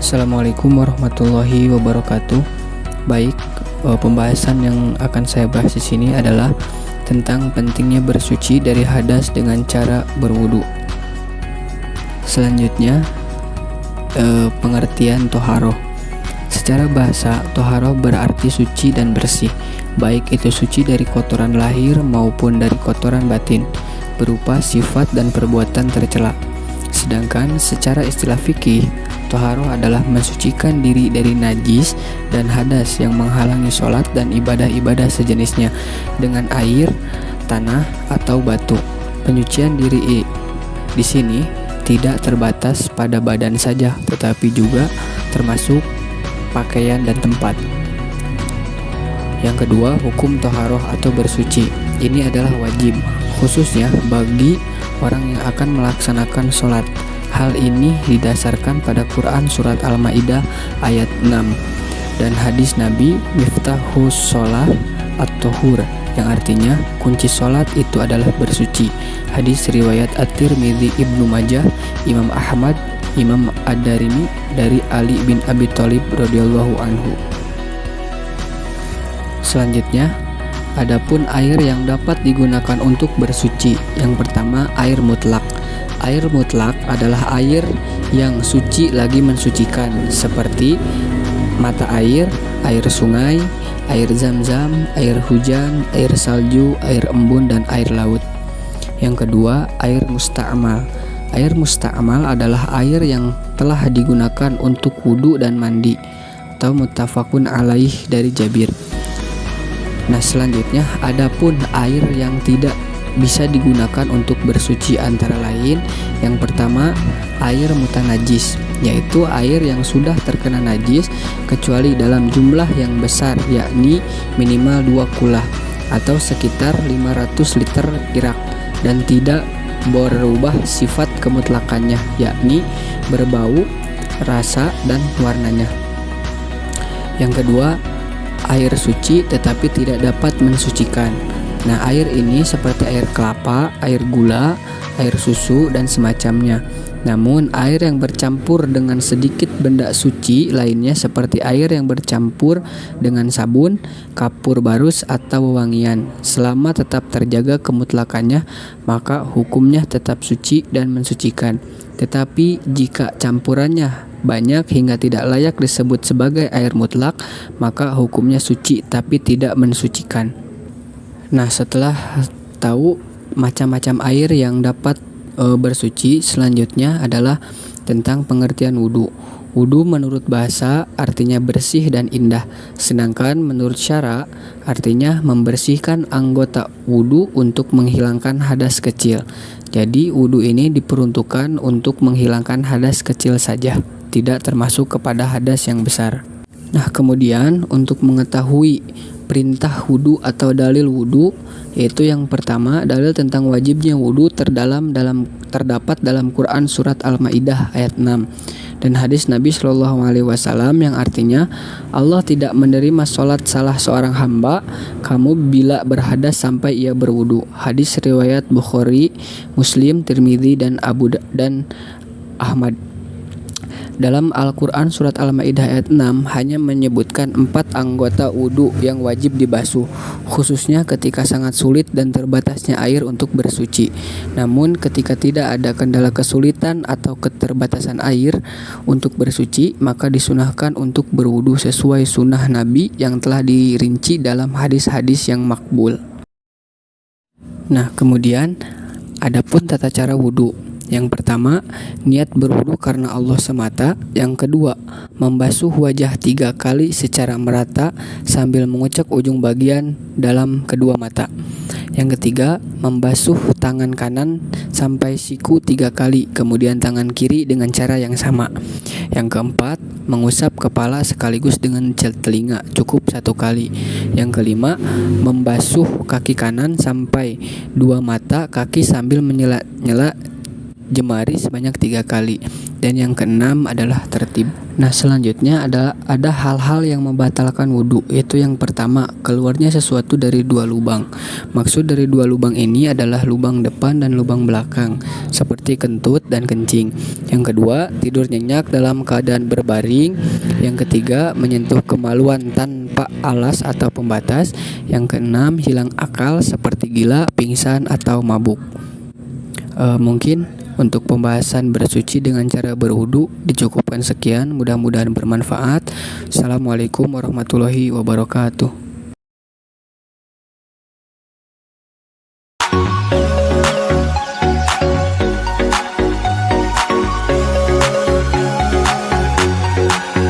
Assalamualaikum warahmatullahi wabarakatuh. Baik, pembahasan yang akan saya bahas di sini adalah tentang pentingnya bersuci dari hadas dengan cara berwudu. Selanjutnya, pengertian toharoh. Secara bahasa, toharoh berarti suci dan bersih, baik itu suci dari kotoran lahir maupun dari kotoran batin, berupa sifat dan perbuatan tercela. Sedangkan secara istilah fikih, toharoh adalah mensucikan diri dari najis dan hadas yang menghalangi sholat dan ibadah-ibadah sejenisnya dengan air, tanah, atau batu. Penyucian diri di sini tidak terbatas pada badan saja, tetapi juga termasuk pakaian dan tempat. Yang kedua, hukum toharoh atau bersuci. Ini adalah wajib, khususnya bagi orang yang akan melaksanakan sholat. Hal ini didasarkan pada Quran Surat Al-Ma'idah ayat 6 dan hadis Nabi Miftahus Sholah at-Tuhur, yang artinya kunci sholat itu adalah bersuci. Hadis riwayat At-Tirmidzi, Ibnu Majah, Imam Ahmad, Imam Ad-Darimi dari Ali bin Abi Thalib radhiyallahu anhu. Selanjutnya, adapun air yang dapat digunakan untuk bersuci. Yang pertama, air mutlak. Air mutlak adalah air yang suci lagi mensucikan, seperti mata air, air sungai, air zam-zam, air hujan, air salju, air embun, dan air laut. Yang kedua, air musta'mal. Air musta'mal adalah air yang telah digunakan untuk wudu dan mandi, atau muttafaqun alaih dari Jabir. Nah, selanjutnya adapun air yang tidak bisa digunakan untuk bersuci antara lain, yang pertama air mutanajis, yaitu air yang sudah terkena najis kecuali dalam jumlah yang besar, yakni minimal 2 kulah atau sekitar 500 liter irak, dan tidak berubah sifat kemutlakannya, yakni berbau, rasa, dan warnanya. Yang kedua, air suci tetapi tidak dapat mensucikan. Nah, air ini seperti air kelapa, air gula, air susu, dan semacamnya. Namun, air yang bercampur dengan sedikit benda suci lainnya seperti air yang bercampur dengan sabun, kapur barus, atau wewangian, selama tetap terjaga kemutlakannya, maka hukumnya tetap suci dan mensucikan. Tetapi jika campurannya banyak hingga tidak layak disebut sebagai air mutlak, maka hukumnya suci tapi tidak mensucikan. Nah, setelah tahu macam-macam air yang dapat bersuci, selanjutnya adalah tentang pengertian wudu. Wudu menurut bahasa artinya bersih dan indah, sedangkan menurut syara artinya membersihkan anggota wudu untuk menghilangkan hadas kecil. Jadi wudu ini diperuntukkan untuk menghilangkan hadas kecil saja, tidak termasuk kepada hadas yang besar. Nah, kemudian untuk mengetahui perintah wudu atau dalil wudu, yaitu yang pertama, dalil tentang wajibnya wudu terdapat dalam Quran Surat Al-Ma'idah ayat 6 dan hadis Nabi Shallallahu Alaihi Wasallam yang artinya Allah tidak menerima sholat salah seorang hamba kamu bila berhadas sampai ia berwudu. Hadis riwayat Bukhari, Muslim, Tirmidzi, dan Ahmad. Dalam Al-Quran Surat Al-Ma'idah ayat 6 hanya menyebutkan 4 anggota wudu yang wajib dibasuh, khususnya ketika sangat sulit dan terbatasnya air untuk bersuci. Namun ketika tidak ada kendala kesulitan atau keterbatasan air untuk bersuci, maka disunahkan untuk berwudu sesuai sunnah Nabi yang telah dirinci dalam hadis-hadis yang makbul. Nah, kemudian adapun tata cara wudu. Yang pertama, niat berwudu karena Allah semata. Yang kedua, membasuh wajah 3 kali secara merata sambil mengucek ujung bagian dalam kedua mata. Yang ketiga, membasuh tangan kanan sampai siku 3 kali, kemudian tangan kiri dengan cara yang sama. Yang keempat, mengusap kepala sekaligus dengan telinga cukup 1 kali. Yang kelima, membasuh kaki kanan sampai 2 mata kaki sambil menyela jemari sebanyak 3 kali. Dan yang keenam adalah tertib. Nah, selanjutnya ada hal-hal yang membatalkan wudhu, yaitu yang pertama, keluarnya sesuatu dari 2 lubang. Maksud dari 2 lubang ini adalah lubang depan dan lubang belakang, seperti kentut dan kencing. Yang kedua, tidur nyenyak dalam keadaan berbaring. Yang ketiga, menyentuh kemaluan tanpa alas atau pembatas. Yang keenam, hilang akal seperti gila, pingsan, atau mabuk. Mungkin untuk pembahasan bersuci dengan cara berwudu dicukupkan sekian. Mudah-mudahan bermanfaat. Assalamualaikum warahmatullahi wabarakatuh.